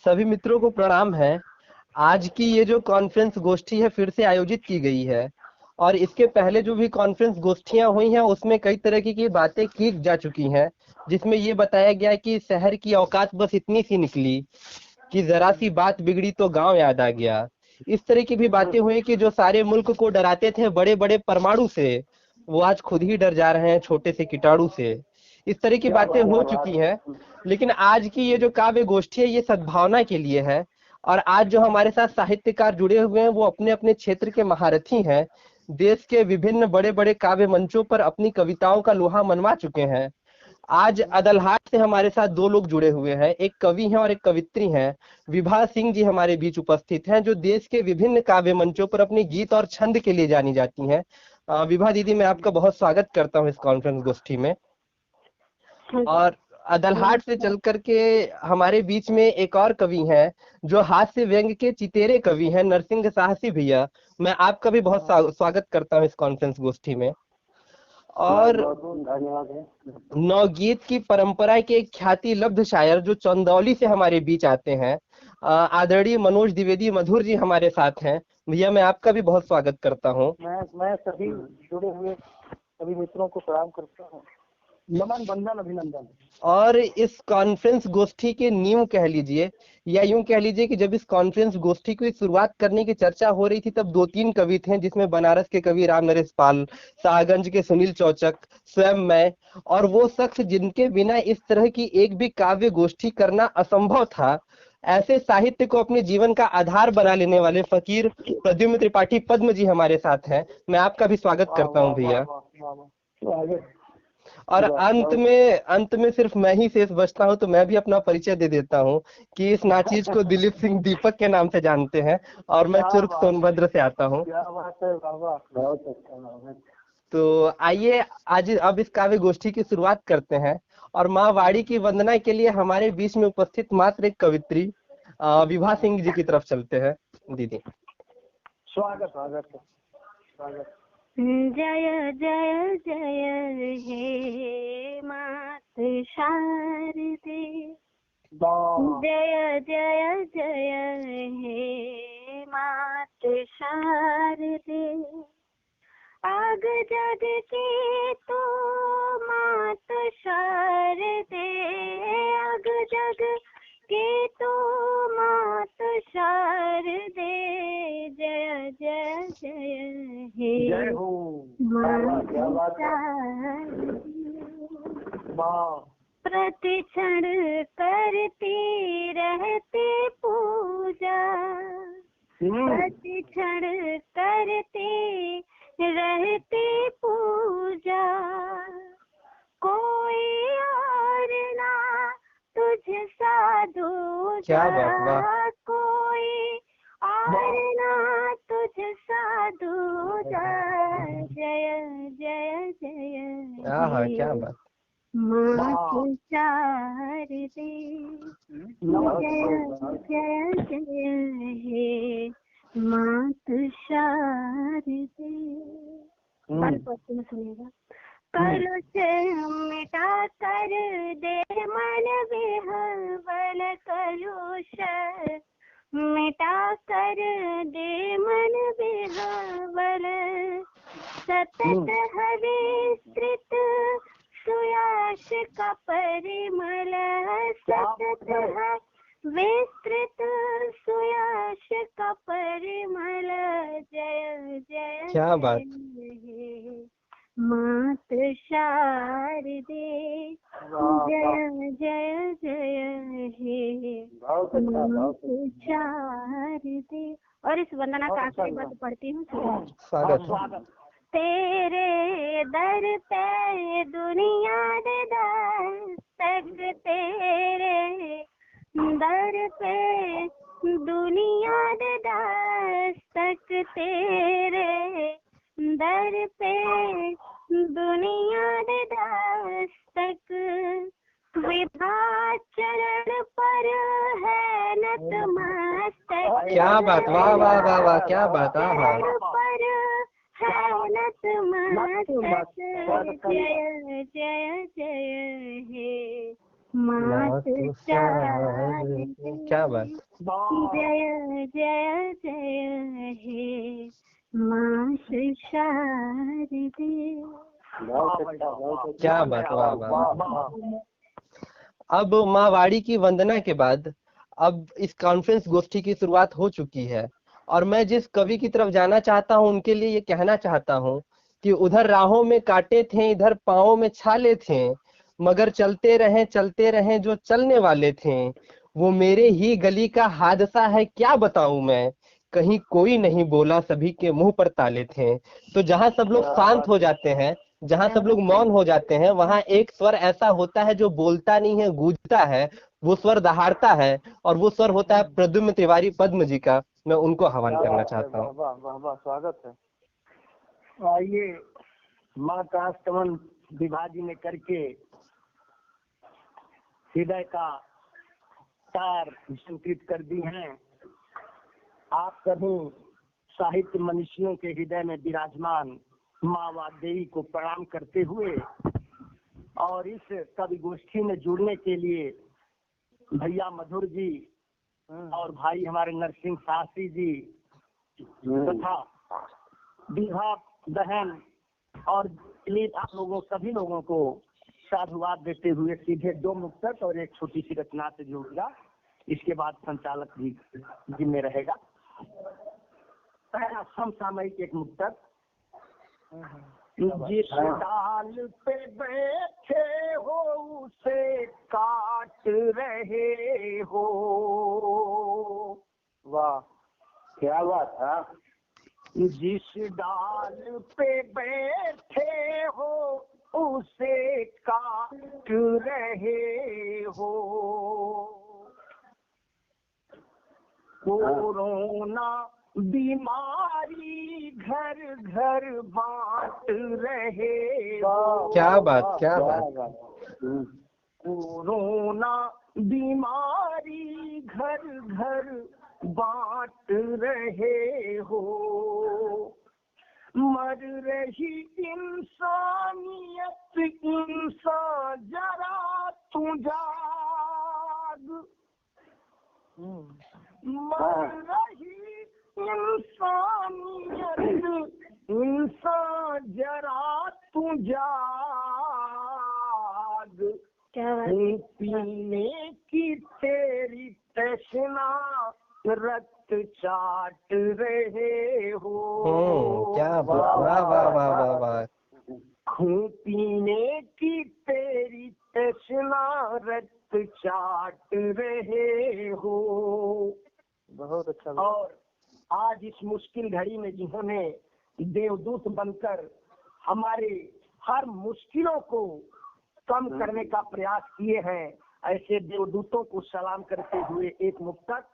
सभी मित्रों को प्रणाम है। आज की ये जो कॉन्फ्रेंस गोष्ठी है फिर से आयोजित की गई है और इसके पहले जो भी कॉन्फ्रेंस गोष्ठियां हुई हैं उसमें कई तरह की बातें की जा चुकी हैं, जिसमें ये बताया गया कि शहर की औकात बस इतनी सी निकली कि जरा सी बात बिगड़ी तो गांव याद आ गया। इस तरह की भी बातें हुई कि जो सारे मुल्क को डराते थे बड़े बड़े परमाणु से, वो आज खुद ही डर जा रहे हैं छोटे से कीटाणु से। इस तरह की बातें हो चुकी हैं। लेकिन आज की ये जो काव्य गोष्ठी है ये सद्भावना के लिए है। और आज जो हमारे साथ साहित्यकार जुड़े हुए हैं वो अपने अपने क्षेत्र के महारथी हैं। देश के विभिन्न बड़े बड़े काव्य मंचों पर अपनी कविताओं का लोहा मनवा चुके हैं। आज अदलहाट से हमारे साथ दो लोग जुड़े हुए हैं, एक कवि हैं और एक कवित्री हैं। विभा सिंह जी हमारे बीच उपस्थित हैं, जो देश के विभिन्न काव्य मंचों पर अपने गीत और छंद के लिए जानी जाती हैं। विभा दीदी, मैं आपका बहुत स्वागत करता हूँ इस कॉन्फ्रेंस गोष्ठी में। और अदलहाट से चल करके हमारे बीच में एक और कवि हैं जो हास्य व्यंग के चितेरे कवि हैं, नरसिंह साहसी भैया। मैं आपका भी बहुत स्वागत करता हूँ इस कॉन्फ्रेंस गोष्ठी में। और धन्यवाद है। नवगीत की परंपरा के एक ख्याति लब्ध शायर जो चंदौली से हमारे बीच आते हैं, आदरणीय मनोज द्विवेदी मधुर जी हमारे साथ हैं। भैया मैं आपका भी बहुत स्वागत करता हूँ। मैं सभी जुड़े हुए सभी मित्रों को प्रणाम करता हूँ। नमन, वंदन, अभिनंदन। और इस कॉन्फ्रेंस गोष्ठी के नींव कह लीजिए या यूं कह लीजिए कि जब इस कॉन्फ्रेंस गोष्ठी की शुरुआत करने की चर्चा हो रही थी तब दो तीन कवि थे, जिसमें बनारस के कवि राम नरेश पाल, शाहगंज के सुनील चौचक, स्वयं मैं, और वो शख्स जिनके बिना इस तरह की एक भी काव्य गोष्ठी करना असंभव था, ऐसे साहित्य को अपने जीवन का आधार बना लेने वाले फकीर प्रद्युम्न त्रिपाठी पद्म जी हमारे साथ हैं। मैं आपका भी स्वागत करता हूँ भैया। और अंत में सिर्फ मैं ही शेष बचता हूँ, तो मैं भी अपना परिचय दे देता हूँ कि इस नाचीज को दिलीप सिंह दीपक के नाम से जानते हैं और मैं चुर्क सोनभद्र से आता हूँ। तो आइए आज अब इस काव्य गोष्ठी की शुरुआत करते हैं। और माँ वाणी की वंदना के लिए हमारे बीच में उपस्थित मात्र एक कवित्री विभा सिंह जी की तरफ चलते हैं। दीदी स्वागत स्वागत स्वागत। जय जय जय हे मात शारदे, जय जय जय हे मात शारदे, आग जग के तो मात शारदे, आग जग के तो मात शारदे, जय जय जय हे जय हो मात प्रतिक्षण करती रहते पूजा, प्रतिक्षण करते रहते पूजा, कोई और ना तुझ साधु जा, कोई और ना तुझ साधु जा, जय जय जय क्या बात। मात शारदे, जय जय जय हे मात शारदे। में सुनेगा। कलुष मिटा कर दे मन विहवल, कलुष मिटा कर दे मन विहवल, सतत हविस्तृत सुयाश का परिमल, सतत है विस्तृत सुयाश का परिमल, जय जय क्या बात। मात शारदे, जय जय जय हे मात शारदे। और इस वंदना का आखिरी बात पढ़ती हूँ। स्वागत। तेरे दर पे दुनिया दस्तक, तेरे दर पे दुनिया दस्तक, तेरे दर पे दुनिया दस्तक, विभा चरण पर है नतमस्तक। क्या बात, वाह वाह वाह वाह, क्या बात। पर है नतमस्तक, जय जय जय हे मात शारदे। क्या बात। जय जय जय हे माँ शारदे। क्या बात, वाह वाह। अब माँ वाड़ी की वंदना के बाद अब इस कॉन्फ्रेंस गोष्ठी की शुरुआत हो चुकी है और मैं जिस कवि की तरफ जाना चाहता हूँ उनके लिए ये कहना चाहता हूँ कि उधर राहों में कांटे थे, इधर पाँवों में छाले थे, मगर चलते रहे जो चलने वाले थे। वो मेरे ही गली का हादसा है, क्या बताऊं मैं, कहीं कोई नहीं बोला, सभी के मुंह पर ताले थे। तो जहाँ सब लोग शांत हो जाते हैं, जहाँ सब लोग मौन हो जाते हैं, वहाँ एक स्वर ऐसा होता है जो बोलता नहीं है, गूंजता है। वो स्वर दहाड़ता है और वो स्वर होता है प्रद्युम्न तिवारी पद्म जी का। मैं उनको हवाले करना चाहता हूँ। वाह वाह वाह, स्वागत है। आइए, माँ का स्तवन विभा जी ने करके हृदय का तार संकृत कर दी हैं। आप सभी साहित्य मनुष्यों के हृदय में विराजमान माँ वाग्देवी को प्रणाम करते हुए और इस कवि गोष्ठी में जुड़ने के लिए भैया मधुर जी और भाई हमारे नरसिंह शास्त्री जी तथा विभा बहन और आप लोगों सभी लोगों को साधुवाद देते हुए सीधे 2 मुक्तक और एक छोटी सी रचना से जुड़ेगा। इसके बाद संचालक जी जिम्मे रहेगा। पहला समसामयिक एक मुक्तक। जिस डाल पे बैठे हो उसे काट रहे हो। वाह, क्या बात है। जिस डाल पे बैठे हो उसे काट रहे हो। कोरोना बीमारी घर घर बांट रहे हो। क्या बात, क्या बात। कोरोना बीमारी घर घर बांट रहे हो। मर रही इंसानियत, इंसान जरा तू जाग। मर रही इंसानियत, इंसान जरा तू जाग। पीने की तेरी तृष्णा रक्त चाट रहे हो। क्या बात, वाह वाह वाह वाह वाह। खून पीने की तेरी तृष्णा रक्त चाट रहे हो। बहुत अच्छा। और आज इस मुश्किल घड़ी में जिन्होंने देवदूत बनकर हमारे हर मुश्किलों को कम करने का प्रयास किए हैं, ऐसे देवदूतों को सलाम करते हुए एक मुक्तक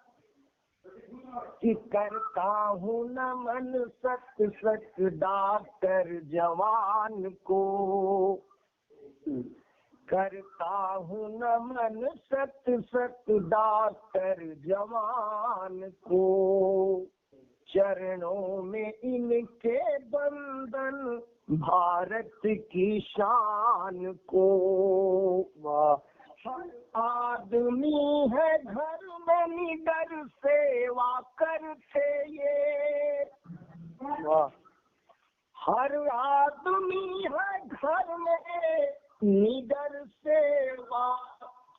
कि करता हूँ नमन सत सत डॉक्टर जवान को। करता हूँ नमन सत सत डॉक्टर जवान को। चरणों में इनके बंधन भारत की शान को। हर आदमी है घर में निडर सेवा करते ये। हर आदमी है घर में निडर सेवा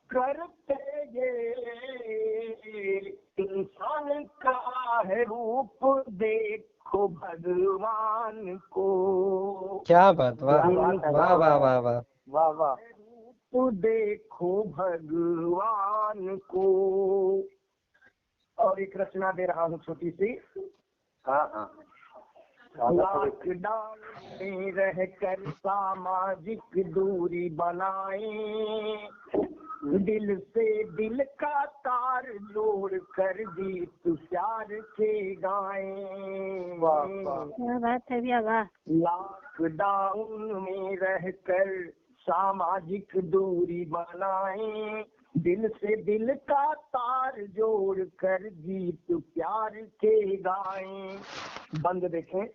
करते ये। इंसान का है रूप देखो भगवान को। क्या बात, वाह वाह वाह वाह वाह वाह वाह। रूप देखो भगवान को। और एक रचना दे रहा हूँ छोटी सी। हाँ। लॉकडाउन में रहकर सामाजिक दूरी बनाए, दिल से दिल का तार जोड़ कर गीत प्यार के गाएं। क्या बात है भैया, वाह। लॉकडाउन में रहकर सामाजिक दूरी बनाए, दिल से दिल का तार जोड़ कर गीत प्यार के गाएं। बंद देखें।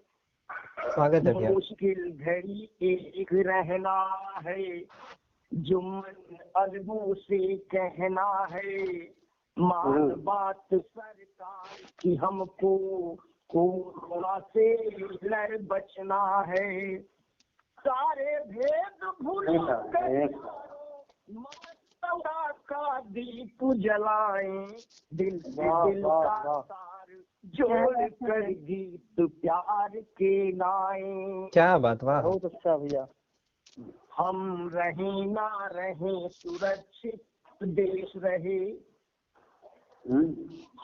स्वागत है भैया। मुश्किल घड़ी एक रहना है, जुम्मन अरबों से कहना है, मान बात सरकार की, हमको कोरोना से लड़ बचना है। सारे भेद भूल कर मानवता का दीप जलाएं, दिल से दिल का तार जोड़ कर गीत प्यार के गाएं। क्या बात, वाह, बहुत अच्छा भैया। हम रहें ना रहें सुरक्षित देश रहे,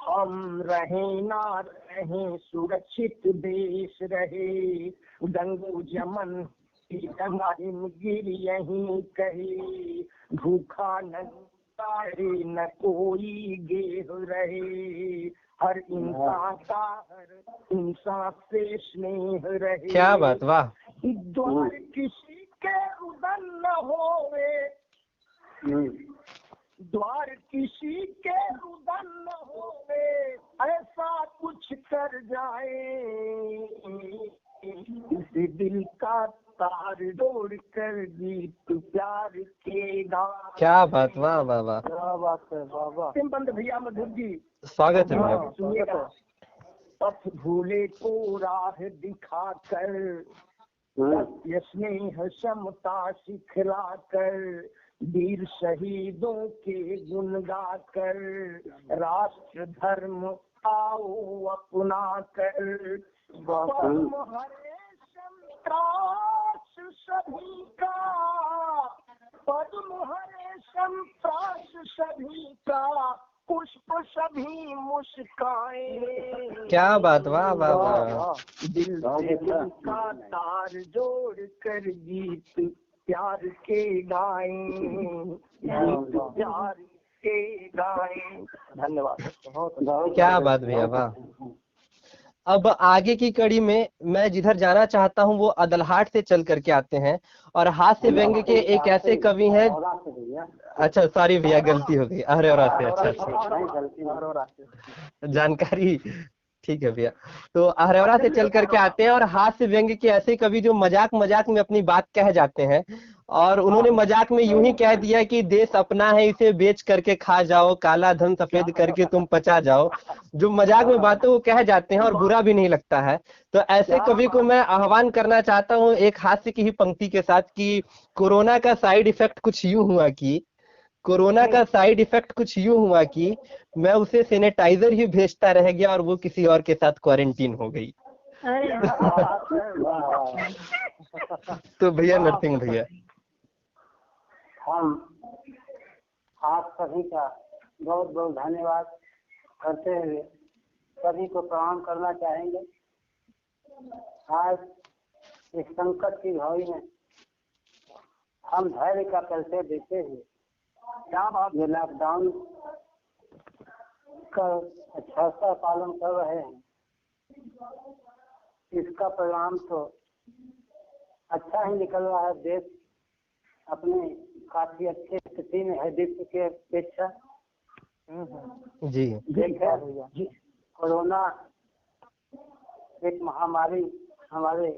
हम रहें ना रहें सुरक्षित देश रहे। गंगू जमन की गंगा हिमगिर यहीं कहे, भूखा न तारे न कोई गेह रहे। हर इंसान का हर इंसान से स्नेह रहे। क्या बात, वाह। द्वार किसी के रुदन न होवे, द्वार किसी के रुदन न होवे, ऐसा कुछ कर जाए इस दिल का तार जोड़ कर गीत प्यार के गाए। क्या बात, वाह वाह वाह, क्या बात है बाबा। बंद भैया मधुर जी, स्वागत है भैया। सुनिएगा। पथ भूले को राह दिखा कर, सत्य स्नेह समता सिखला कर, वीर शहीदों के गुण गा कर, राष्ट्र धर्म आओ अपना कर। पद्म हरे संत्रास सभी का, पद्म हरे संत्रास सभी का, पुष्प सभी मुस्काए। क्या बात, वाह वाह वाह। दिल से दिल का तार जोड़ कर गीत प्यार के गाएं, गीत प्यार के गाएं। धन्यवाद। क्या बात भैया, वाह। अब आगे की कड़ी में मैं जिधर जाना चाहता हूँ वो अदलहाट से चल करके आते हैं, और हास्य व्यंग्य के एक ऐसे कवि हैं। अच्छा सॉरी भैया, गलती हो गई, अहरौरा से। अच्छा, जानकारी ठीक है भैया। तो अहरौरा से चल करके आते हैं, और हास्य व्यंग्य के ऐसे कवि जो मजाक मजाक में अपनी बात कह जाते हैं, और उन्होंने मजाक में यूं ही कह दिया कि देश अपना है इसे बेच करके खा जाओ, काला धन सफेद करके तुम पचा जाओ। जो मजाक में बातें वो कह जाते हैं और बुरा भी नहीं लगता है। तो ऐसे कवि को मैं आह्वान करना चाहता हूँ एक हास्य की ही पंक्ति के साथ कि कोरोना का साइड इफेक्ट कुछ यूं हुआ कि, कोरोना का साइड इफेक्ट कुछ यूं हुआ कि मैं उसे सैनिटाइजर ही भेजता रह गया और वो किसी और के साथ क्वारंटीन हो गई। तो भैया नरसिंह भैया, हम आप सभी का बहुत बहुत धन्यवाद करते हुए सभी को प्रणाम करना चाहेंगे। आज इस संकट की घड़ी में हम धैर्य का परिचय देते हुए क्या बात ये लॉकडाउन का अच्छा सा पालन कर रहे हैं, इसका परिणाम तो अच्छा ही निकल रहा है। देश अपने काफी अच्छी स्थिति में है विश्व के अपेक्षा। जी देखिए कोरोना एक महामारी हमारे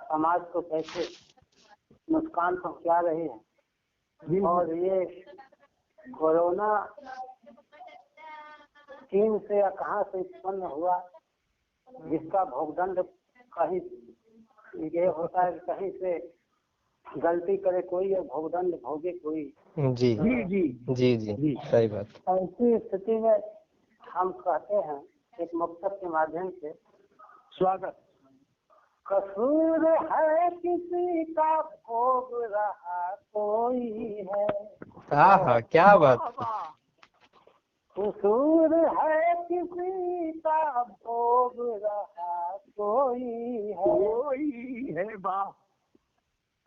समाज को कैसे नुकसान पहुंचा रही है, और ये कोरोना चीन से या कहाँ से उत्पन्न हुआ, जिसका भोगदंड कहीं ये होता है, कहीं से गलती करे कोई और भोगदंड भोगे कोई। जी जी जी जी जी सही बात। ऐसी स्थिति में हम कहते हैं एक मकसद के माध्यम से, स्वागत। कसूर है किसी का भोग रहा कोई है। हाँ क्या बात। कसूर है किसी का भोग रहा कोई है वाह।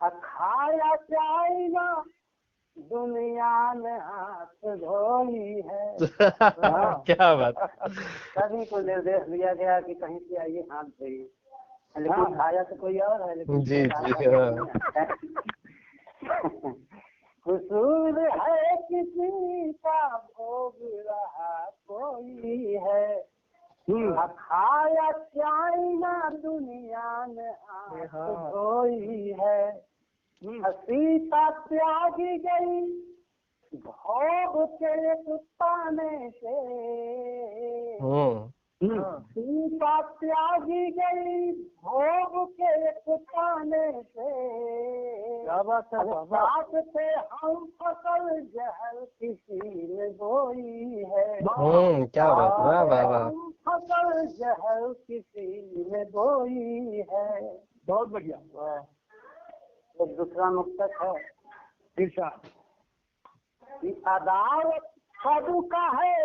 खाया जाएगा दुनिया में हाथ धोई है। क्या बात। सभी को निर्देश दिया गया कि कहीं से आइए हाथ धोइए, लेकिन खाया तो कोई और है। लेकिन जी जी कसूर है किसी का भोग रहा कोई है। खाया चाइना दुनिया में हाथ धोई है। सीता त्यागी गई भोग के कुत्ताने से सीता त्यागी गई, भोग के कुत्ताने से साथ थे हम फसल जहर किसी ने बोई है। क्या बात, वाह वाह वाह। हम फसल जहर किसी ने बोई है। बहुत बढ़िया। तो दूसरा मुक्तक है इरशाद। अदावत कबू का है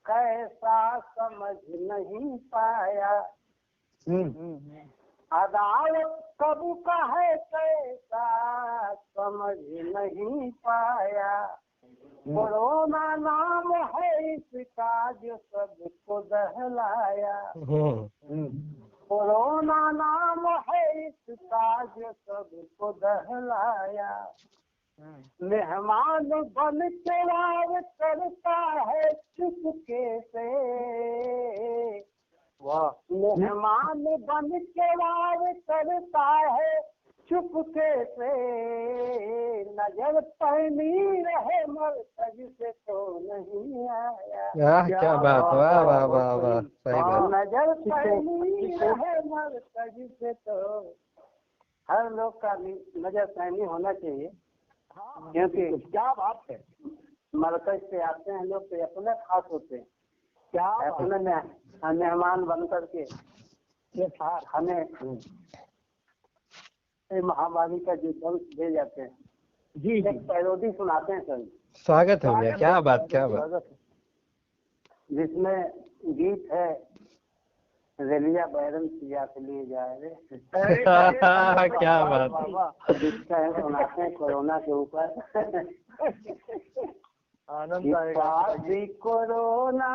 कैसा समझ नहीं पाया। अदावत कबू का है कैसा समझ नहीं पाया। कोरोना नाम है इसका जो सबको दहलाया। कोरोना नाम है इसका जो सबको दहलाया। मेहमान बन के वार करता है चुपके से। मेहमान बन के वार करता है चुपके से। नजर पहनी रहे मरकज से तो नहीं आया। क्या बात, वाह वाह वाह वाह, सही बात। नजर पहनी रहे मरकज से तो हर लोग का नजर पहनी होना चाहिए। क्योंकि क्या बात है। मरकज से आते हैं लोग तो अपने खास होते हैं। क्या अपने मेहमान बन करके हमें महामारी का जो दंश दे जाते हैं। जी एक पैरोडी सुनाते हैं सर। स्वागत है भैया, क्या बात क्या बात। जिसमें गीत है रेलिया बैरन सिया के लिए जाए रे। क्या बात। जिसका है सुनाते हैं कोरोना के ऊपर। आनंद कोरोना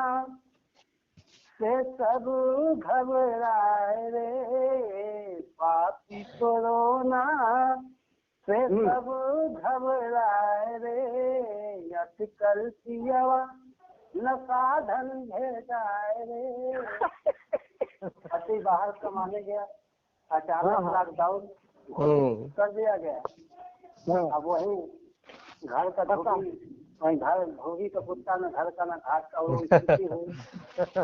से सब घबराए रे। पापी कोरोना से सब घबराए रे। अटकल सियवा न साधन भेजाए रे। पति बाहर कमाने गया, अचानक लॉकडाउन कर दिया गया। अब वही घर का धोबी, वही घर धोबी का कुत्ता न घर का न घाट का वो स्थिति हुई।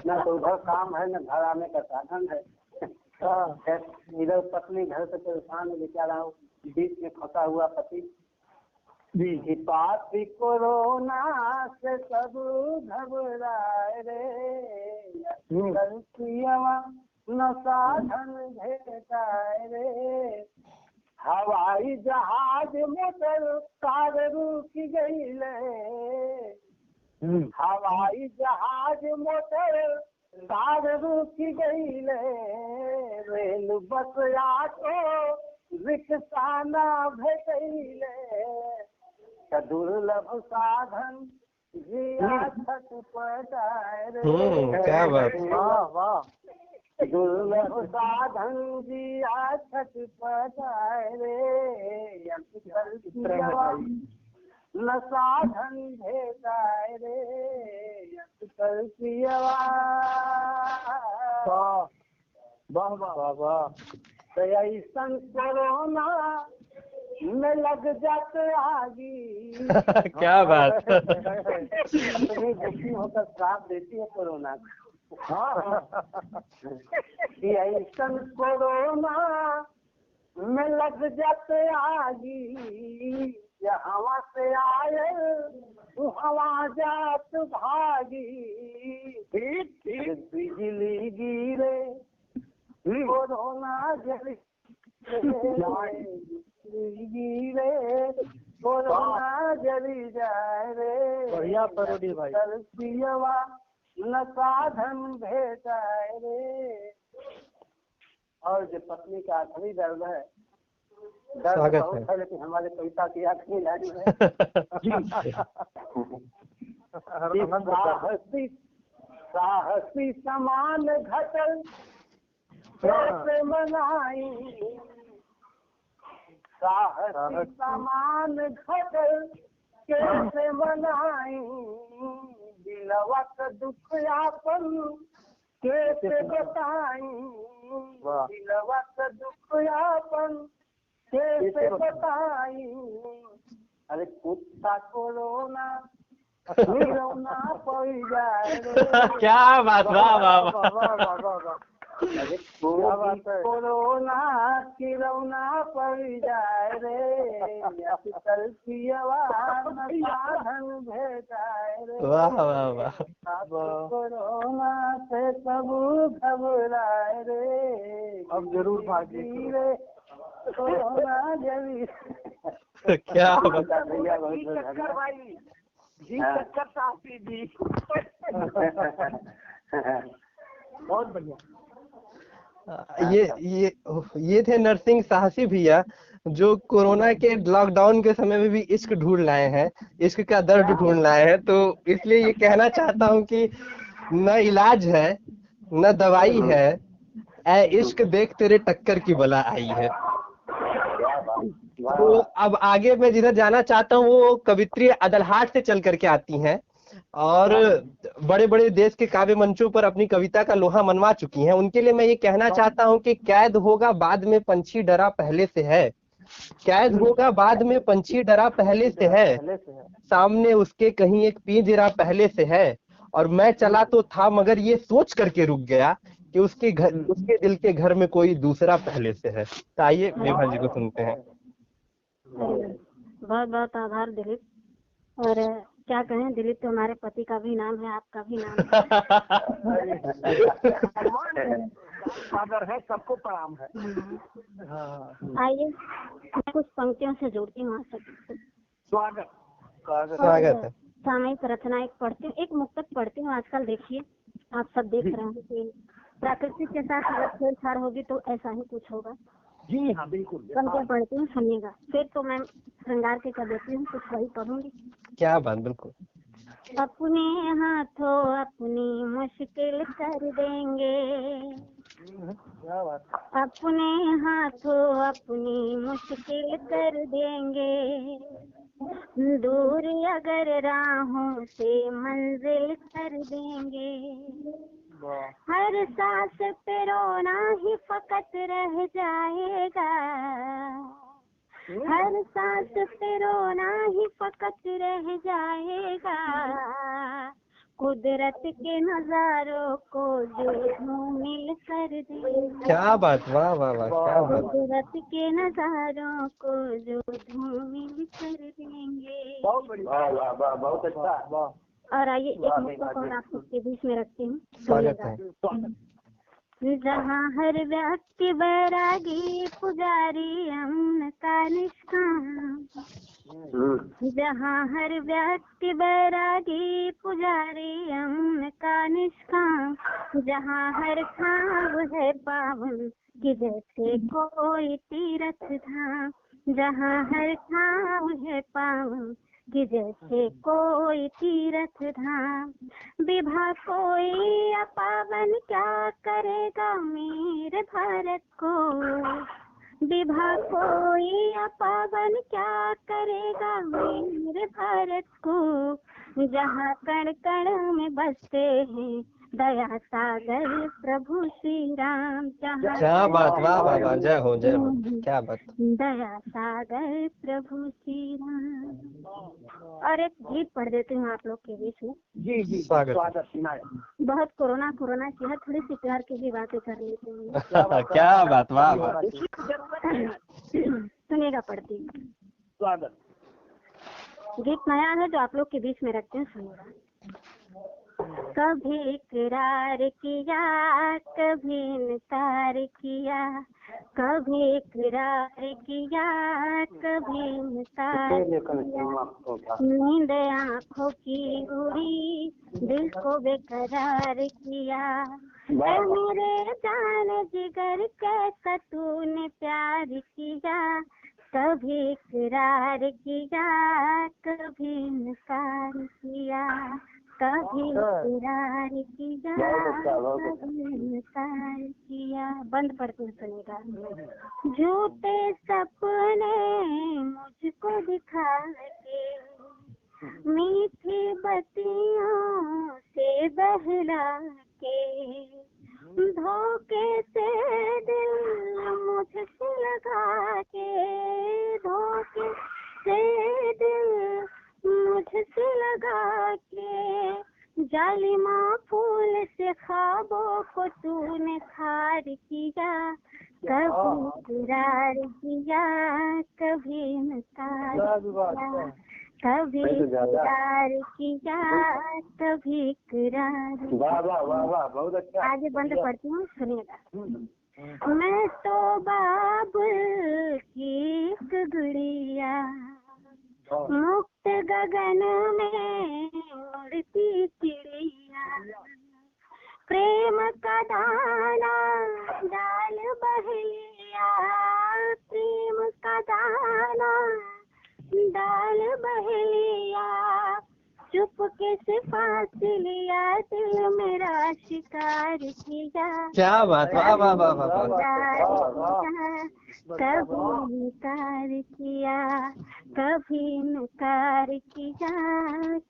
न तो उधर काम है न घर आने का साधन है। इधर पत्नी घर से परेशान बेचारा बीच में फंसा हुआ पति। पापी कोरोना से सब घबराए रे। न साधन भेटाए रे। हवाई जहाज मोटर कार रुक गई ले। हवाई जहाज मोटर कार रुक गई ले। रेल बस ऑटो रिक्शा न भेटैले। दुर्लभ साधन जिया छटपटाए रे। क्या बात। वाह वाह। दुर्लभ साधन जिया छटपटाए रे। न साधन भेटाए रे। अटकल सियवा। वाह वाह वाह। तो ऐसन कोरोना में लग जाते आगी। क्या बात। इतनी दुखी होकर श्राप देती है कोरोना को। ऐसन कोरोना में लग जाते आगी। हवा से आए तो हवा जात भागी। बिजली गिरे कोरोना जल गिरे। कोरोना जली जाए रे। बढ़िया पैरोडी भाई। पियवा न साधन भेटाए रे। और जो पत्नी का आखिरी दर्द है, दर्द बहुत है लेकिन हमारे कविता की आखिरी लाइन है। साहसी समान घटल कैसे मनाई। साहसी समान घटल कैसे मनाई। दिलवा का दुख यापन कैसे बताई। दिलवा का दुख यापन कैसे बताई। अरे कुत्ता कोरोना खिलौना पड़ जाए रे। क्या बात, वाह वाह वाह। अरे कोरोना खिलौना पड़ जाए रे, कल की आवाज साधन भेजाए रे। वाह वाह वाह। कोरोना से सब घबराए रे, अब जरूर भागे रे कोरोना जल्दी। क्या बात। चक्कर भाई जी, चक्कर साफी जी। बहुत बढ़िया। ये थे नरसिंह साहसी भैया, जो कोरोना के लॉकडाउन के समय में भी इश्क ढूंढ लाए हैं, इश्क का दर्द ढूंढ लाए हैं। तो इसलिए ये कहना चाहता हूँ कि न इलाज है न दवाई है, ऐ इश्क देख तेरे टक्कर की बला आई है। तो अब आगे मैं जिधर जाना चाहता हूँ वो कवित्री अदलहाट से चल करके आती हैं और बड़े बड़े देश के काव्य मंचों पर अपनी कविता का लोहा मनवा चुकी हैं। उनके लिए मैं ये कहना चाहता हूँ कि कैद होगा बाद में पंछी डरा पहले से है, कैद होगा बाद में पंछी डरा पहले से है, सामने उसके कहीं एक पिंजरा पहले से है, और मैं चला तो था मगर ये सोच करके रुक गया कि उसके दिल के घर में कोई दूसरा पहले से है। तो आइए विभा जी को सुनते हैं। बहुत बहुत आभार दिलीप। और क्या कहें, दिलीप तो हमारे पति का भी नाम है, आपका भी नाम है। सादर है, सबको प्रणाम है। आइए मैं कुछ पंक्तियों से जोड़ती हूँ। स्वागत है। सामयिक रचना एक पढ़ती हूँ, एक मुक्तक पढ़ती हूँ। आजकल देखिए आप सब देख रहे हैं कि प्रकृति के साथ अगर छेड़छाड़ होगी तो ऐसा ही कुछ होगा। जी हाँ, बिल्कुल। पंक्तियाँ पढ़ती हूँ, सुनिएगा। फिर तो मैं श्रृंगार के कर देती हूँ, कुछ वही पढ़ूंगी। क्या बात, बिल्कुल। अपने हाथों अपनी मुश्किल कर देंगे, अपने हाथों अपनी मुश्किल कर देंगे, दूर अगर राहों से मंजिल कर देंगे, हर सांस पे रोना ही फकत रह जाएगा, हर सांस पे रोना ही फकत रह जाएगा, कुदरत के नजारों को जो धूमिल कर देंगे। क्या बात, वाह वाह वाह, क्या बात। कुदरत के नजारों को जो धूमिल कर देंगे। बहुत अच्छा। और आइए एक मुक्तक और आप सबके बीच में रखती हूँ, स्वागत है। जहाँ हर व्यक्ति बैरागी पुजारी अमन का निष्काम, जहाँ हर व्यक्ति बैरागी पुजारी अमन का निष्काम, जहाँ हर खाब है पावन कि जैसे कोई तीर्थ धाम, जहाँ हर खाब है पावन कि जैसे कोई तीर्थ धाम, विभा कोई अपावन क्या करेगा मेरे भारत को, विभा कोई अपावन क्या करेगा मेरे भारत को, जहाँ कण कण में बसते हैं दया सागर प्रभु श्री राम, क्या बात, वाह वाह वाह, जय हो जय हो, क्या बात। दया सागर प्रभु श्री राम। और एक गीत पढ़ देती हूँ आप लोग के बीच में। जी जी, स्वागत। बहुत कोरोना की है, थोड़ी सी प्यार की भी बातें कर लेते हैं। क्या बात, वाह वाह। सुनिएगा, पढ़ती हूँ। स्वागत। गीत नया है जो आप लोग के बीच में रखते हैं, सुनिएगा। कभी इकरार किया कभी इनकार किया, कभी इकरार किया कभी इनकार किया, नींद आँखों की उड़ी दिल को बेकरार किया, मेरे जान जिगर कैसा तूने प्यार किया, कभी इकरार किया कभी इनकार किया, कभी इकरार किया कभी इनकार किया। बंद पढ़ते हैं, सुनेगा। झूठे सपने मुझको दिखा के, मीठी बत्तियों से बहला के, धोखे से दिल मुझसे लगा के, धोखे से दिल मुझसे लगा के, जालिमा फूल से ख्वाबों को तूने खार किया, कभी इकरार किया कभी इनकार किया, कभी इकरार किया कभी इकरार। वाह वाह वाह वाह, बहुत अच्छा। आगे बंद पढ़ती हूँ, सुनिएगा। मैं तो बाबुल की एक गुड़िया, मुक्त गगन में उड़ती चिड़िया, प्रेम का दाना डाल बहेलिया, प्रेम का दाना डाल बहेलिया, चुपके से फांसी लिया, दिल मेरा शिकार किया। क्या बात, वाह वाह वाह वाह वाह। कभी इनकार किया कभी इनकार किया,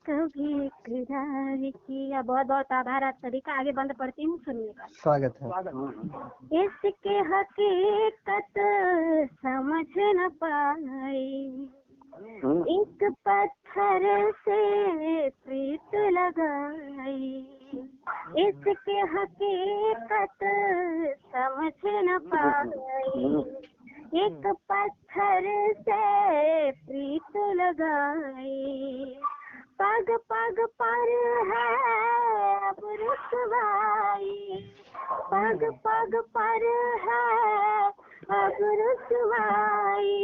कभी इकरार किया। बहुत बहुत आभार आप सभी का। आगे बंद पढ़ती हूँ, सुनिएगा। स्वागत है। इसके हकीकत समझ न पाई, एक पत्थर से प्रीत लगाई, इसके हकीकत समझ न पाई, एक पत्थर से प्रीत लगाई, पग पग पर है अब रुसवाई, पग पग पर है अब रुसवाई,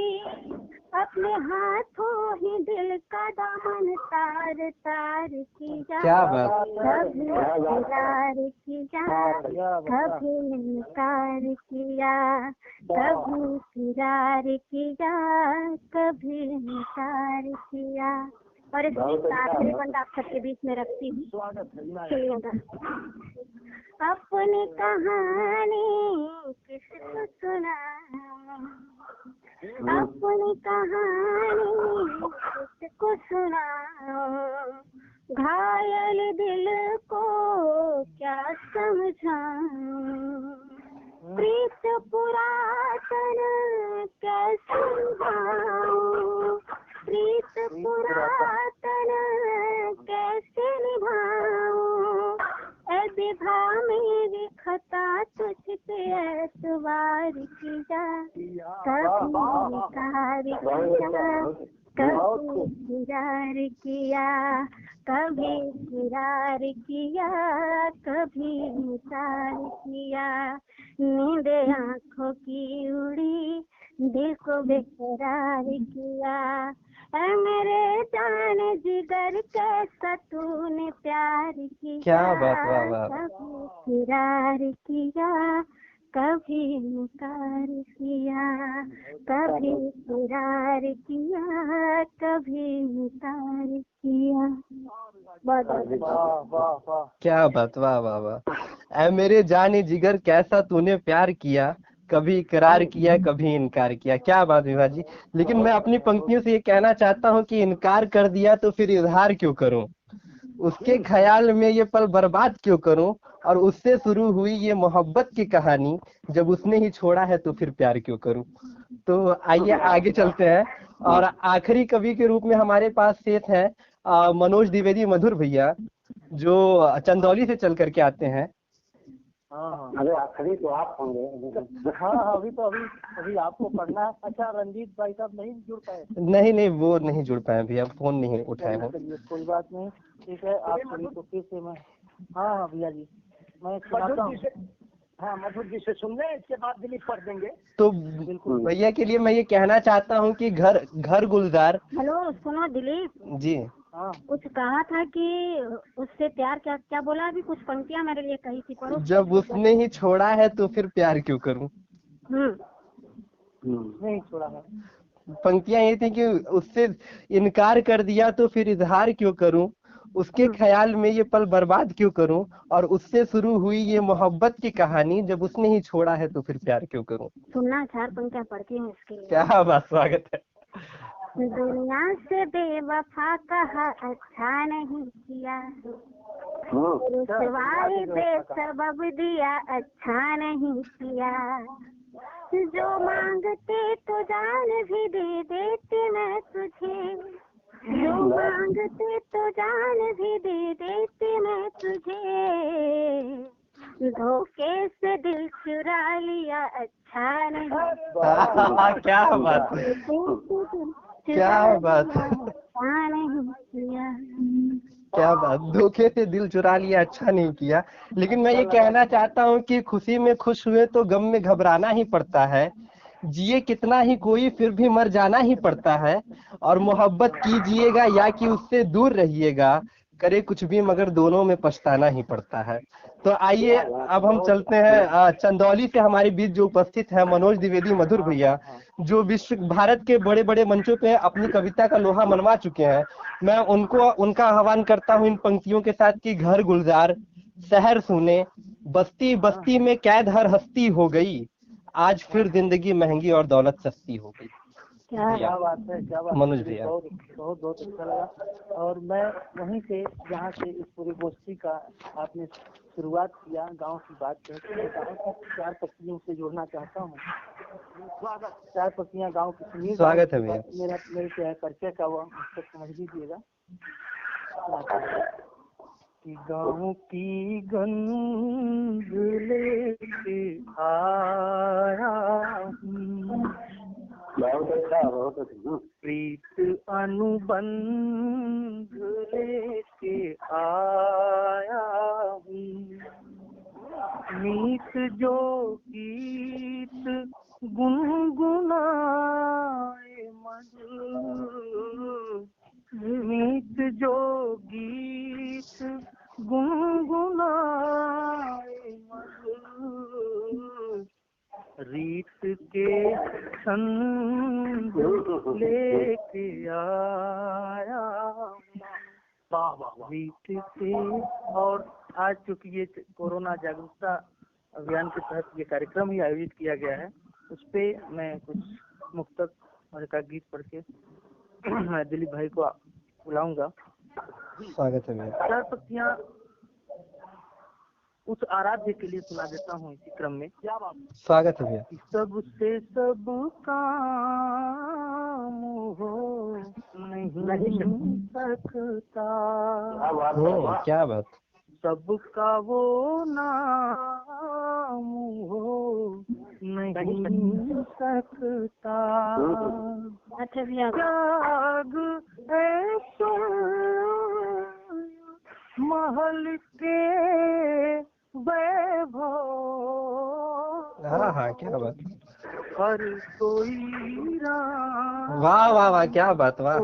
अपने हाथों ही दिल का दामन तार तार किया, क्या बात। कभी इकरार किया कभी इनकार किया, कभी इकरार किया कभी इनकार किया। और इस गीत का आखिरी बंद आप सबके बीच में रखती हूँ, सुनिएगा। अपनी कहानी किसको सुना, अपनी कहानी किसको सुनाऊं, घायल दिल को क्या समझाऊं, प्रीत पुरातन कैसे निभाऊं, प्रीत पुरातन कैसे निभाऊं, ऐ विभा मेरी खता तुझ पे ऐतबार किया, कभी इनकार किया कभी इकरार किया, कभी इकरार किया कभी इनकार किया, नींद आँखों की उड़ी दिल को बेकरार किया, ऐ मेरे जान जिगर कैसा तूने प्यार किया, क्या बात, वाह वाह। कभी इकरार किया कभी इनकार किया, कभी इकरार किया कभी इनकार किया। क्या बात, वाह वाह वाह। ऐ मेरे जाने जिगर कैसा तूने प्यार किया, कभी इकरार किया कभी इनकार किया। क्या बात विभा जी। लेकिन मैं अपनी पंक्तियों से ये कहना चाहता हूँ कि इनकार कर दिया तो फिर इजहार क्यों करूँ, उसके ख्याल में ये पल बर्बाद क्यों करूं, और उससे शुरू हुई ये मोहब्बत की कहानी, जब उसने ही छोड़ा है तो फिर प्यार क्यों करूं। तो आइए आगे चलते हैं। और आखिरी कवि के रूप में हमारे पास शेष है मनोज द्विवेदी मधुर भैया, जो चंदौली से चल करके आते हैं। अरे आखिरी तो आप होंगे। हाँ अभी आपको पढ़ना है। अच्छा रंजीत भाई साहब नहीं जुड़ पाए? नहीं वो नहीं जुड़ पाए भैया, फोन नहीं उठाए हो। कोई बात नहीं, ठीक है। आप सभी को फिर से मैं हाँ भैया जी मैं सुनाता हूँ। हाँ मधुर जी से सुन ले, इसके बाद दिलीप पढ़ देंगे। तो भैया के लिए मैं ये कहना चाहता हूँ कि घर गुलजार। हेलो सुनो दिलीप जी हाँ कुछ कहा था कि उससे प्यार, क्या क्या बोला अभी? कुछ पंक्तियाँ मेरे लिए कही थी, पढ़ो। जब उसने ही छोड़ा है तो फिर प्यार क्यों करूं। नहीं छोड़ा है। पंक्तियां ये थी कि उससे इनकार कर दिया तो फिर इजहार क्यों करूं, उसके ख्याल में ये पल बर्बाद क्यों करूं, और उससे शुरू हुई ये मोहब्बत की कहानी, जब उसने ही छोड़ा है तो फिर प्यार क्यों करूं। सुनना, 4 पंक्तियाँ पढ़ती हूँ इसके लिए। क्या बात, स्वागत है। दुनिया से बेवफा कहा अच्छा नहीं किया, रुसवाई बेसबब दिया अच्छा नहीं किया, जो मांगते तो जान भी दे देती मैं तुझे, जो मांगते तो जान भी दे देती मैं तुझे, धोखे से दिल चुरा लिया अच्छा नहीं। क्या बात, क्या बात, अच्छा नहीं किया। क्या बात, धोखे से दिल चुरा लिया अच्छा नहीं किया। लेकिन मैं ये कहना चाहता हूँ कि खुशी में खुश हुए तो गम में घबराना ही पड़ता है, जिए कितना ही कोई फिर भी मर जाना ही पड़ता है, और मोहब्बत कीजिएगा या कि उससे दूर रहिएगा, करे कुछ भी मगर दोनों में पछताना ही पड़ता है। तो आइए अब हम चलते हैं चंदौली से हमारे बीच जो उपस्थित है मनोज द्विवेदी मधुर भैया, जो विश्व भारत के बड़े बड़े मंचों पे अपनी कविता का लोहा मनवा चुके हैं। मैं उनको उनका आह्वान करता हूँ इन पंक्तियों के साथ कि घर गुलजार शहर सुने, बस्ती बस्ती में कैद हर हस्ती हो गई, आज फिर जिंदगी महंगी और दौलत सस्ती हो गई। क्या बात है, क्या बात है। मनोज भैया बहुत बहुत बहुत अच्छा लगा। और मैं वहीं से जहाँ से इस पूरी गोष्ठी का आपने शुरुआत किया, गांव की बात करके गाँव की 4 पत्तियों से जोड़ना चाहता हूँ। 4 पत्तियाँ गाँव की सुनिए। स्वागत है भैया। मेरे क्या है परिचय का वह समझ लीजिएगा कि गाँव की गंध लेके आया हूँ, बहुत अच्छा, बहुत अच्छा। प्रीत अनुबंध लेके आया हूँ, मीत जो गीत गुनगुनाए मधुर, मीत जो गीत गुनगुनाए मधुर, रीत के छंद लेके आया रीत के। और आज चूंकि ये कोरोना जागरूकता अभियान के तहत ये कार्यक्रम ही आयोजित किया गया है, उस पे मैं कुछ मुक्तक और एक गीत पढ़ के दिलीप भाई को बुलाऊंगा। स्वागत है भैया। 4 पत्तियां उस आराध्य के लिए सुना देता हूँ इसी क्रम में। स्वागत है भैया। सबसे सब काम हो नहीं सकता, क्या बात, सबका वो नाम हो नहीं सकता, त्याग ऐसा महल के वैभव, हाँ क्या बात, हर कोई राम वाह वाह वाह, क्या बात, वाह,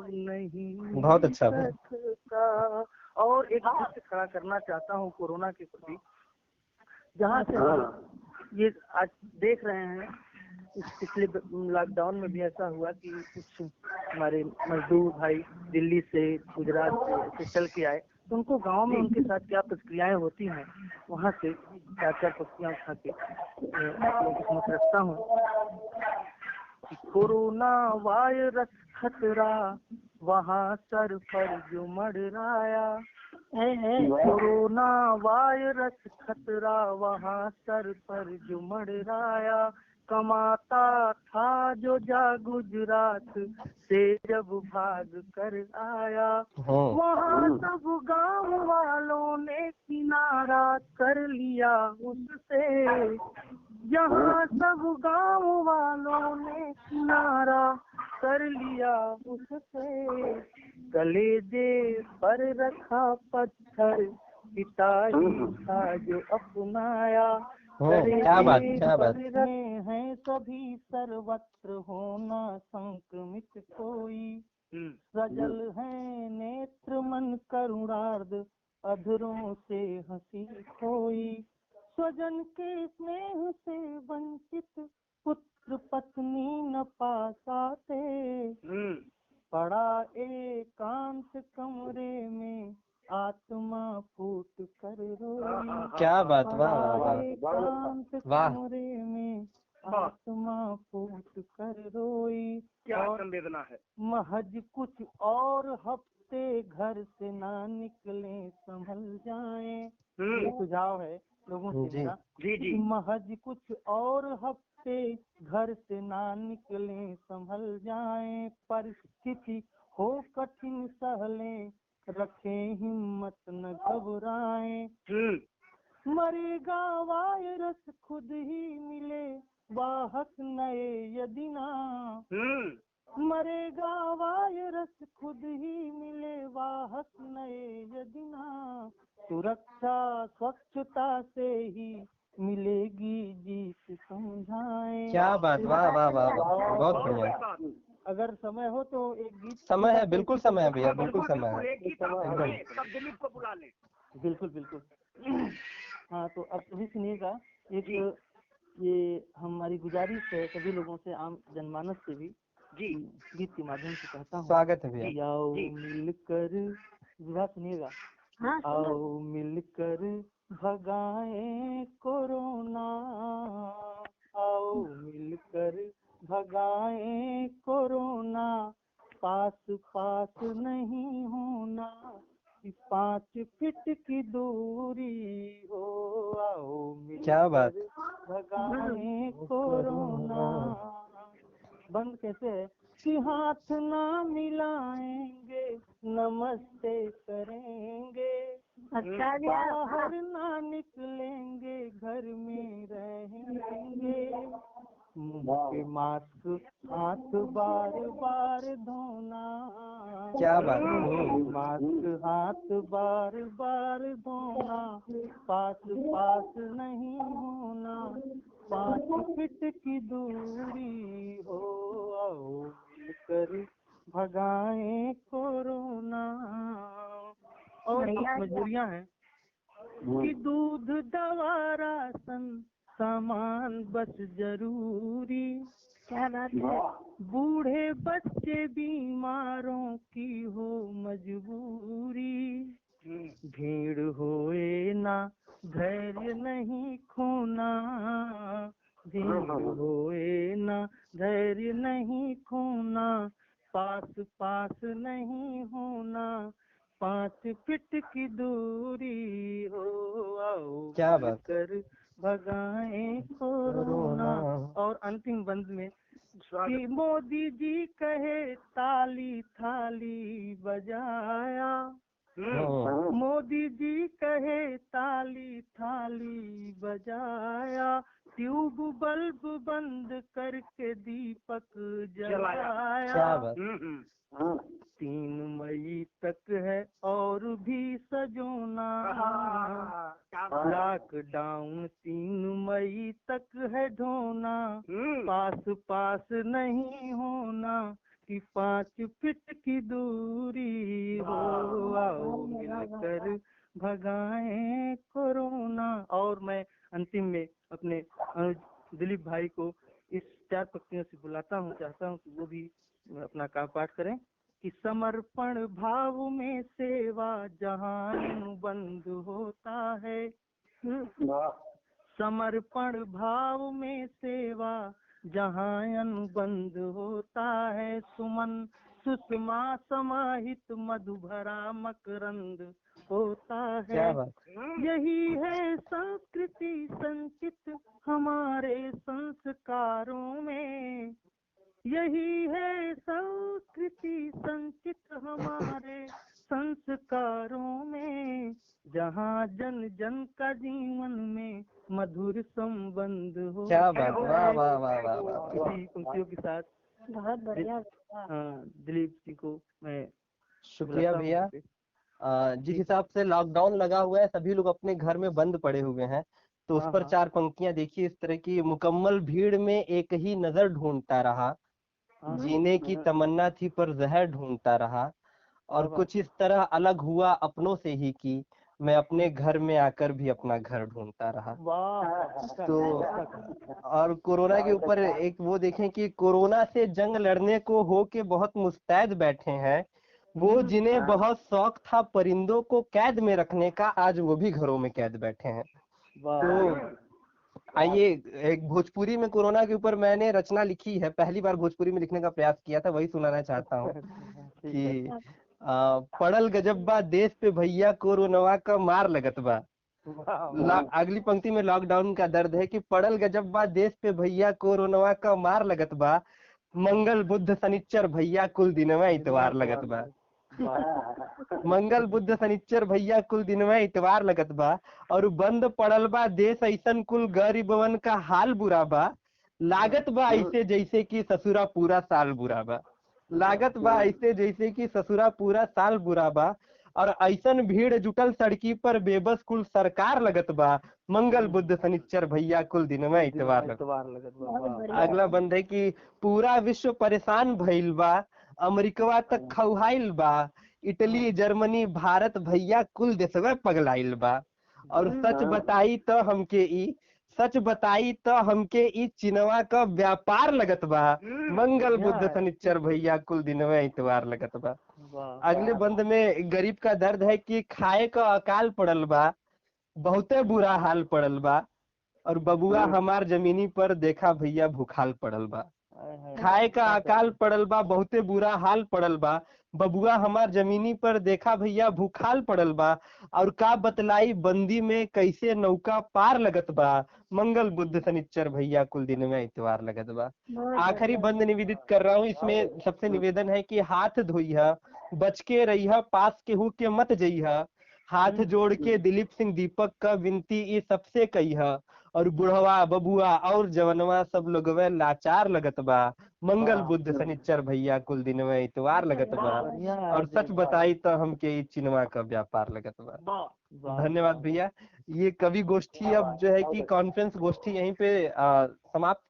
नहीं बहुत अच्छा भाई। सकता। और एक दृश्य खड़ा करना चाहता हूँ कोरोना के प्रति, जहाँ से ये आज देख रहे हैं, इस पिछले लॉकडाउन में भी ऐसा हुआ कि कुछ हमारे मजदूर भाई दिल्ली से गुजरात से चल के आए, तो उनको गांव में उनके साथ क्या प्रतिक्रियाएं होती हैं, वहाँ से 4 पत्तियां उठा के आप लोगों को समझ रखता हूँ। कोरोना वायरस खतरा वहाँ सर पर जो मंडराया, कोरोना वायरस खतरा वहाँ सर पर जो मंडराया, कमाता था जो जा गुजरात से जब भाग कर आया, वहाँ सब गांव वालों ने किनारा कर लिया उससे, यहाँ सब गांव वालों ने किनारा कर लिया उससे, कलेजे पर रखा पत्थर पिता ही था जो अपनाया, क्या बात, क्या बात हैं सभी सर्वत्र होना संक्रमित कोई, सजल है नेत्र मन करुणार्ध अधरों से हंसी खोई, स्वजन के स्नेह से वंचित पुत्र पत्नी न पा पाते, पड़ा एकांत कमरे में आत्मा फूट कर रोई, क्या बात, वाह वाह एकांत कमरे में आत्मा फूट कर रोई। क्या संवेदना है। महज कुछ और हफ्ते घर से ना निकले संभल जाएं, ये सुझाव है लोगों से जी मेरा जी जी महज कुछ और हफ्ते घर से ना निकले संभल जाएं, परिस्थिति हो कठिन सहलें, रखें हिम्मत न घबराएं। मरेगा वायरस खुद ही मिले वाहक नए यदि ना, मरेगा वायरस खुद ही मिले वाहक नए यदि ना, सुरक्षा स्वच्छता से ही मिलेगी जीत समझाएं। क्या बात, वाह वाह वाह वाह, बहुत बढ़िया। अगर समय हो तो एक गीत समय है, बिल्कुल समय है भैया, बिल्कुल समय है। एक गीत आप सुनिए, तब दिलीप को बुला लें। बिल्कुल बिल्कुल। हाँ तो अब सभी सुनिएगा, एक ये हमारी गुजारिश है सभी लोगों से, आम जनमानस से भी जी गीत के माध्यम से कहता हूँ। स्वागत है भैया। आओ मिलकर, विवाह सुनिएगा। हाँ आओ मिलकर भगाएं कोरोना, आओ मिलकर भगाएं कोरोना, पास पास नहीं होना, 5 फीट की दूरी हो, आओ क्या बात। मिलकर भगाएं कोरोना। बंद कैसे है कि हाथ ना मिलाएंगे, नमस्ते करेंगे, अच्छा बाहर ना निकलेंगे, घर में रहेंगे, मुंह पे मास्क हाथ बार बार धोना, क्या बात। मास्क हाथ बार बार धोना, पास पास नहीं होना, 5 फीट की दूरी हो, आओ मिलकर भगाएं कोरोना। और कुछ मजबूरियां हैं कि दूध दवा राशन सामान बस जरूरी, क्या बात है। बूढ़े बच्चे बीमारों की हो मजबूरी, भीड़ होए ना धैर्य नहीं खोना, भीड़ होए ना धैर्य नहीं खोना, पास पास नहीं होना, 5 फीट की दूरी हो, आओ क्या बात। कर भगाएं कोरोना। और अंतिम बंद में कि मोदी जी कहे ताली थाली बजाया, मोदी जी कहे ताली थाली बजाया, ट्यूब बल्ब बंद करके दीपक जलाया। क्या बात। 3 मई तक है और भी सजोना, लॉकडाउन 3 मई तक है ढोना, पास पास नहीं होना, कि 5 फीट की दूरी हो, आओ मिलकर भगाएं कोरोना। और मैं अंतिम में अपने अनुज दिलीप भाई को इस 4 पंक्तियों से बुलाता हूँ, चाहता हूँ कि वो भी अपना काम पाठ करें कि समर्पण भाव में सेवा जहाँ अनुबंध होता है, समर्पण भाव में सेवा जहाँ अनुबंध होता है, सुमन सुषमा समाहित मधुभरा मकरंद होता है, यही है संस्कृति संचित हमारे संस्कारों में, यही है संस्कृति संचित हमारे संस्कारों में, जहाँ जन जन का जीवन में मधुर संबंध हो। क्या बात, वाह वाह वाह वाह वाह। इसी पंक्तियों के साथ बहुत बढ़िया। दिलीप जी को मैं शुक्रिया भैया। जिस हिसाब से लॉकडाउन लगा हुआ है, सभी लोग अपने घर में बंद पड़े हुए हैं, तो उस पर 4 पंक्तियां देखिए इस तरह की। मुकम्मल भीड़ में एक ही नजर ढूंढता रहा, जीने की तमन्ना थी पर जहर ढूंढता रहा, और कुछ इस तरह अलग हुआ अपनों से ही कि मैं अपने घर में आकर भी अपना घर ढूंढता रहा। तो और कोरोना के ऊपर एक वो देखें कि कोरोना से जंग लड़ने को हो के बहुत मुस्तैद बैठे हैं वो, जिन्हें बहुत शौक था परिंदों को कैद में रखने का, आज वो भी घरों में कैद बैठे हैं। तो आइए, एक भोजपुरी में कोरोना के ऊपर मैंने रचना लिखी है, पहली बार भोजपुरी में लिखने का प्रयास किया था, वही सुनाना चाहता हूँ कि पड़ल गजब बा देश पे भैया, कोरोनवा का मार लगत बा, अगली पंक्ति में लॉकडाउन का दर्द है कि पड़ल गजब बा देश पे भैया कोरोना का मार लगत बा, मंगल बुध शनिचर भैया कुल दिनवा इतवार लगत बा। मंगल बुध शनिचर भैया कुल दिनवा इतवार लगत बा, और बंद पड़ल बा देश ऐसन कुल गरीबवन का हाल बुरा बा, लागत बा ऐसे जैसे कि ससुरा पूरा साल बुरा बा। लागत बा ऐसे जैसे कि ससुरा पूरा साल बुरा बा, और ऐसन भीड़ जुटल सड़की पर बेबस कुल सरकार लगत बा, मंगल बुध शनिचर भैया कुल दिनवा इतवार लगत बा। अगला बंद है कि पूरा विश्व परेशान भइल बा, अमेरिकवा तक खौहाइल बा, इटली जर्मनी भारत भैया कुल देशवा पगलाइल बा। और सच बताई तो हमके ई चिनवा का व्यापार लगत बा, मंगल बुध शनिचर भैया कुल दिनवा इतवार लगत बा। अगले बंद में गरीब का दर्द है कि खाए का अकाल पड़ल बा, बहुते बुरा हाल पड़ल बा, और बबुआ हमार जमीनी पर देखा भैया भूखाल पड़ल बा। खाए का अकाल पड़ल बा, बहुते बुरा हाल पड़ल बा, बबुआ हमार जमीनी पर देखा भैया भूखाल पड़ल बा, और का बतलाई बंदी में कैसे नौका पार लगत बा, मंगल बुध शनिचर भैया कुल दिन में इतवार लगत बा। आखिरी बंद निवेदित कर रहा हूँ, इसमें सबसे निवेदन है कि हाथ धोइहा, बच के रहिहा, पास केहू के मत जइहा, हाथ जोड़ के दिलीप सिंह दीपक का विनती ई सबसे कहिहा, और बुढ़वा बबुआ और जवनवा सब लोगवे लाचार लगत बा, मंगल बुध शनिचर भैया कुल दिनवा इतवार लगत बा, और सच बताई तो हमके ई चिनवा का व्यापार लगत बा। धन्यवाद भैया। ये कवि गोष्ठी अब जो है कि कॉन्फ्रेंस गोष्ठी यहीं पे समाप्त